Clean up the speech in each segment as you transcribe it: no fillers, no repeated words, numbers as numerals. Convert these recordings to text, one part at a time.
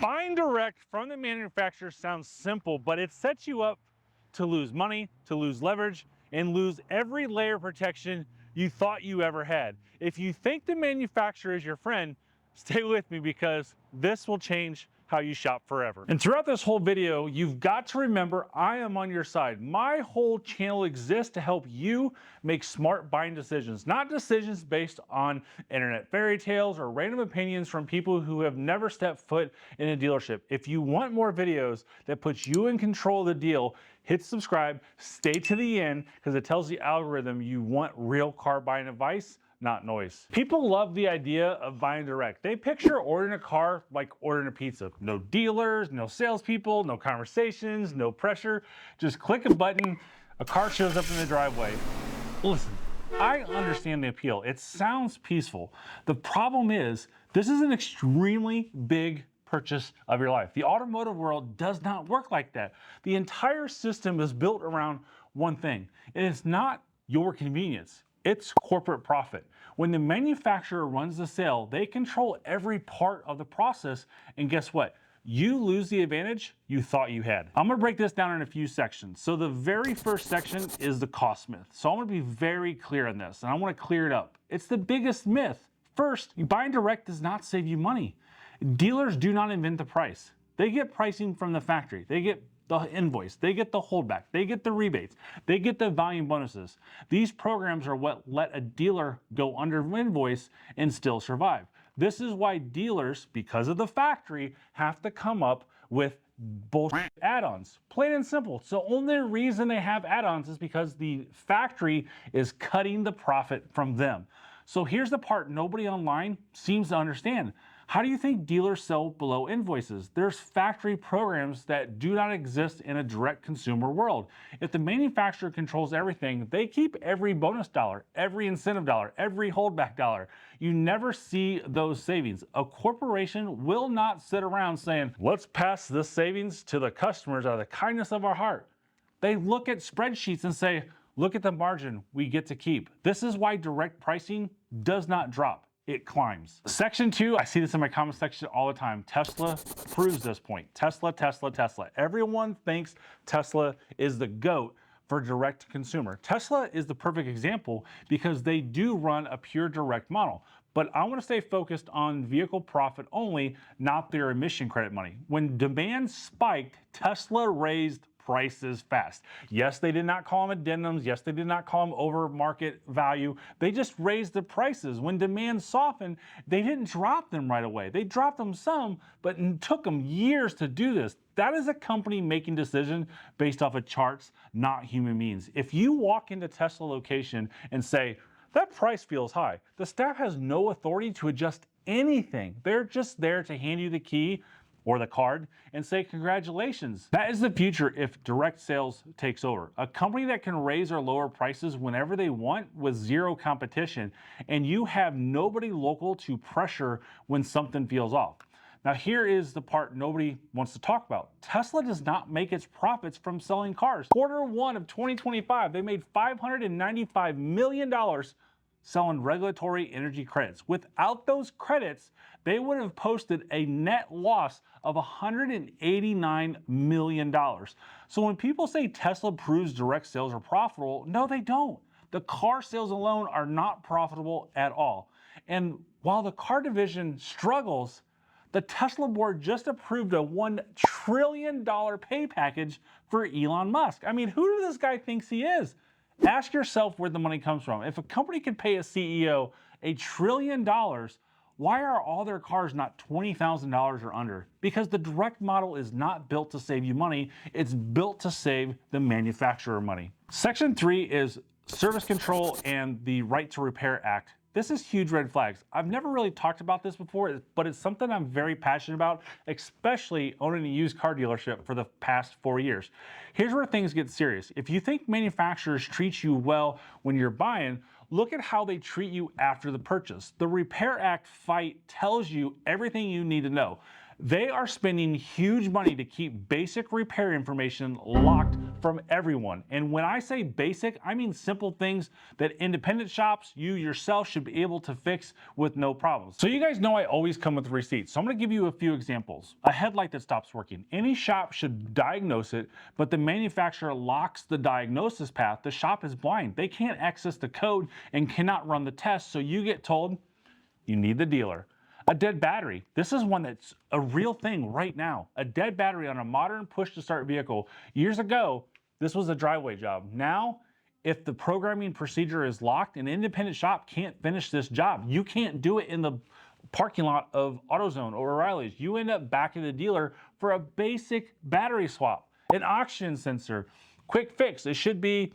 Buying direct from the manufacturer sounds simple, but it sets you up to lose money, to lose leverage, and lose every layer of protection you thought you ever had. If you think the manufacturer is your friend, stay with me because this will change how you shop forever. And throughout this whole video, you've got to remember I am on your side. My whole channel exists to help you make smart buying decisions, not decisions based on internet fairy tales or random opinions from people who have never stepped foot in a dealership. If you want more videos that put you in control of the deal, hit subscribe, stay to the end because it tells the algorithm you want real car buying advice, not noise. People love the idea of buying direct. They picture ordering a car like ordering a pizza. No dealers, no salespeople, no conversations, no pressure. Just click a button, a car shows up in the driveway. Listen, I understand the appeal. It sounds peaceful. The problem is, this is an extremely big purchase of your life. The automotive world does not work like that. The entire system is built around one thing, and it's not your convenience. It's corporate profit. When the manufacturer runs the sale, they control every part of the process, and guess what? You lose the advantage you thought you had. I'm gonna break this down in a few sections. So the very first section is the cost myth. So I'm gonna be very clear on this, and I wanna clear it up. It's the biggest myth. First, buying direct does not save you money. Dealers do not invent the price. They get pricing from the factory. They get the invoice, they get the holdback, they get the rebates, they get the volume bonuses. These programs are what let a dealer go under invoice and still survive. This is why dealers, because of the factory, have to come up with bullshit add-ons. Plain and simple. So the only reason they have add-ons is because the factory is cutting the profit from them. So here's the part nobody online seems to understand. How do you think dealers sell below invoices? There's factory programs that do not exist in a direct consumer world. If the manufacturer controls everything, they keep every bonus dollar, every incentive dollar, every holdback dollar. You never see those savings. A corporation will not sit around saying, let's pass this savings to the customers out of the kindness of our heart. They look at spreadsheets and say, look at the margin we get to keep. This is why direct pricing does not drop. It climbs. Section 2, I see this in my comment section all the time. Tesla proves this point. Tesla, Tesla, Tesla. Everyone thinks Tesla is the GOAT for direct to consumer. Tesla is the perfect example because they do run a pure direct model. But I want to stay focused on vehicle profit only, not their emission credit money. When demand spiked, Tesla raised prices fast. Yes, they did not call them addendums. Yes, they did not call them over market value. They just raised the prices. When demand softened, they didn't drop them right away. They dropped them some, but it took them years to do this. That is a company making decisions based off of charts, not human beings. If you walk into Tesla location and say, that price feels high, the staff has no authority to adjust anything. They're just there to hand you the key or the card and say congratulations. That is the future if direct sales takes over. A company that can raise or lower prices whenever they want with zero competition, and you have nobody local to pressure when something feels off. Now here is the part nobody wants to talk about. Tesla does not make its profits from selling cars. Q1 of 2025, they made $595 million selling regulatory energy credits. Without those credits, they would have posted a net loss of $189 million. So when people say Tesla proves direct sales are profitable, no, they don't. The car sales alone are not profitable at all. And while the car division struggles, the Tesla board just approved a $1 trillion pay package for Elon Musk. I mean, who does this guy think he is? Ask yourself where the money comes from. If a company can pay a CEO $1 trillion, why are all their cars not $20,000 or under? Because the direct model is not built to save you money, it's built to save the manufacturer money. Section 3 is service control and the Right to Repair Act. This is huge red flags. I've never really talked about this before, but it's something I'm very passionate about, especially owning a used car dealership for the past 4 years. Here's where things get serious. If you think manufacturers treat you well when you're buying, look at how they treat you after the purchase. The Repair Act fight tells you everything you need to know. They are spending huge money to keep basic repair information locked from everyone. And when I say basic, I mean simple things that independent shops, you yourself, should be able to fix with no problems. So you guys know I always come with receipts. So I'm going to give you a few examples. A headlight that stops working. Any shop should diagnose it, but the manufacturer locks the diagnosis path. The shop is blind. They can't access the code and cannot run the test. So you get told you need the dealer. A dead battery. This is one that's a real thing right now. A dead battery on a modern push-to-start vehicle. Years ago, this was a driveway job. Now, if the programming procedure is locked, an independent shop can't finish this job. You can't do it in the parking lot of AutoZone or O'Reilly's. You end up back at the dealer for a basic battery swap. An oxygen sensor. Quick fix. It should be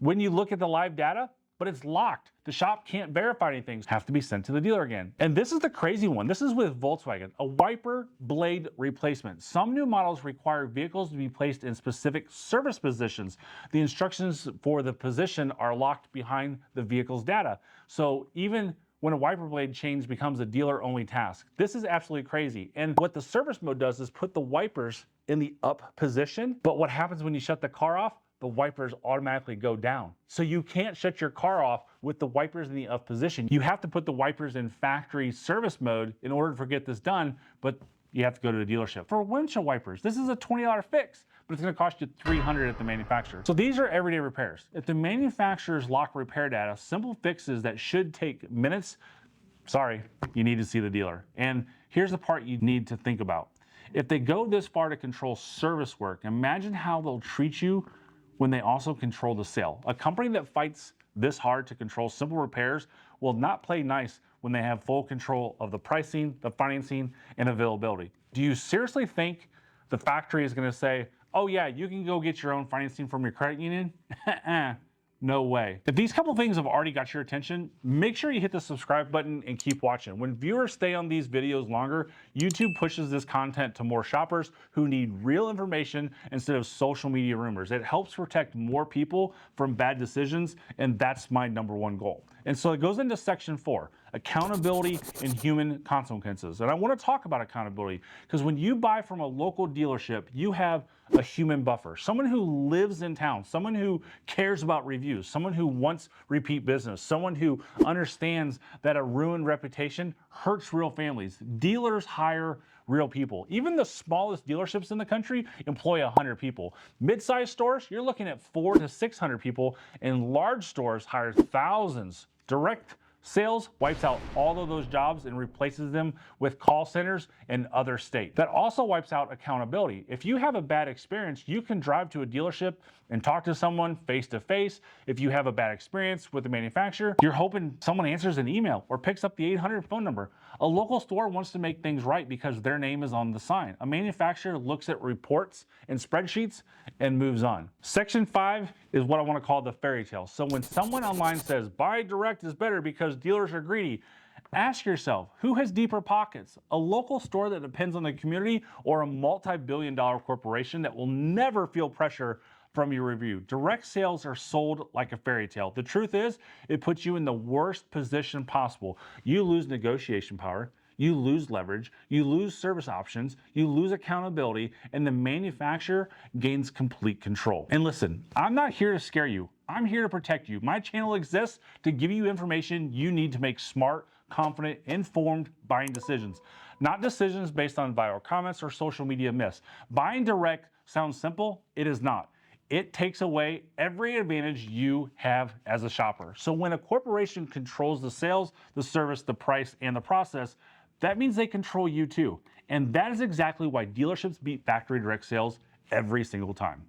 when you look at the live data, but it's locked. The shop can't verify anything. Have to be sent to the dealer again. And this is the crazy one. This is with Volkswagen, a wiper blade replacement. Some new models require vehicles to be placed in specific service positions. The instructions for the position are locked behind the vehicle's data. So even when a wiper blade change becomes a dealer-only task. This is absolutely crazy. And what the service mode does is put the wipers in the up position. But what happens when you shut the car off? The wipers automatically go down. So you can't shut your car off with the wipers in the up position. You have to put the wipers in factory service mode in order to get this done, but you have to go to the dealership. For windshield wipers, this is a $20 fix, but it's gonna cost you $300 at the manufacturer. So these are everyday repairs. If the manufacturers lock repair data, simple fixes that should take minutes, sorry, you need to see the dealer. And here's the part you need to think about. If they go this far to control service work, imagine how they'll treat you when they also control the sale. A company that fights this hard to control simple repairs will not play nice when they have full control of the pricing, the financing, and availability. Do you seriously think the factory is gonna say, oh yeah, you can go get your own financing from your credit union? No way. If these couple things have already got your attention, make sure you hit the subscribe button and keep watching. When viewers stay on these videos longer, YouTube pushes this content to more shoppers who need real information instead of social media rumors. It helps protect more people from bad decisions, and that's my #1 goal. And so it goes into section 4, accountability and human consequences. And I want to talk about accountability because when you buy from a local dealership, you have a human buffer, someone who lives in town, someone who cares about reviews, someone who wants repeat business, someone who understands that a ruined reputation hurts real families. Dealers hire real people. Even the smallest dealerships in the country employ 100 people. Mid-sized stores, you're looking at 400 to 600 people, and large stores hire thousands. Direct sales wipes out all of those jobs and replaces them with call centers in other states. That also wipes out accountability. If you have a bad experience, you can drive to a dealership and talk to someone face to face. If you have a bad experience with the manufacturer, you're hoping someone answers an email or picks up the 800 phone number. A local store wants to make things right because their name is on the sign. A manufacturer looks at reports and spreadsheets and moves on. Section 5 is what I want to call the fairy tale. So when someone online says buy direct is better because dealers are greedy, ask yourself, who has deeper pockets? A local store that depends on the community or a multi-billion-dollar corporation that will never feel pressure from your review? Direct sales are sold like a fairy tale. The truth is, it puts you in the worst position possible. You lose negotiation power, you lose leverage, you lose service options, you lose accountability, and the manufacturer gains complete control. And listen, I'm not here to scare you. I'm here to protect you. My channel exists to give you information you need to make smart, confident, informed buying decisions. Not decisions based on viral comments or social media myths. Buying direct sounds simple. It is not. It takes away every advantage you have as a shopper. So when a corporation controls the sales, the service, the price, and the process, that means they control you too. And that is exactly why dealerships beat factory direct sales every single time.